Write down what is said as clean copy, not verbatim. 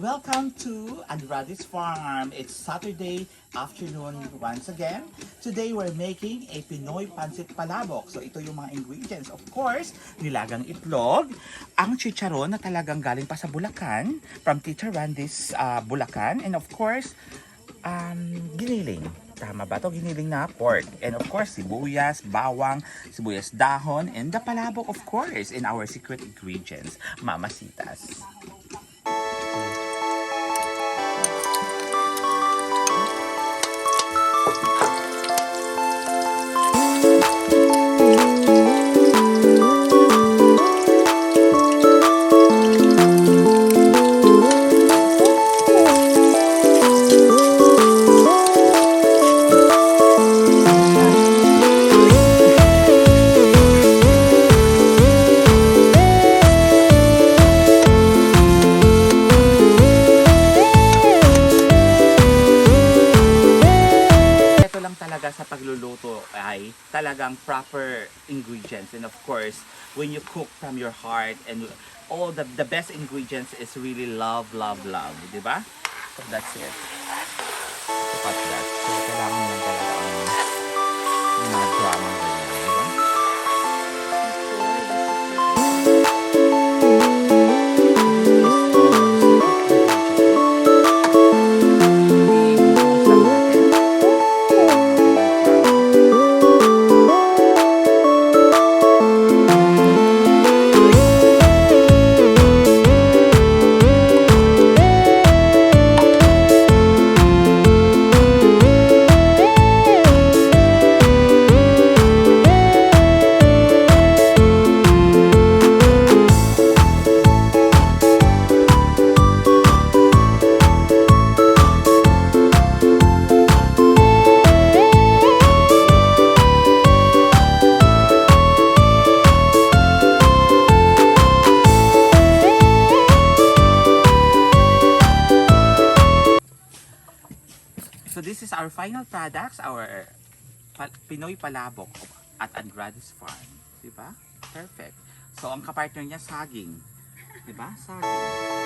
welcome to Andrade's Farm. It's Saturday afternoon once again. Today we're making a Pinoy Pancit Palabok. So ito yung mga ingredients. Of course, nilagang itlog, ang chicharon na talagang galing pa sa Bulacan, from Tita Randy's Bulacan, and of course, giniling. Tama ba to? Giniling na pork. And of course, sibuyas, bawang, sibuyas dahon, and the palabok of course, in our secret ingredients, mamasitas. Sa pagluluto ay talagang proper ingredients, and of course when you cook from your heart and all the best ingredients is really love, di ba? So that's it. Dapat that. So kailangan mo lang talaga yung mga drama ganyan, di ba? So this is our final products, our Pinoy Palabok at Andrade's Farm. Diba? Perfect. So ang kapartner niya saging. Diba? Saging.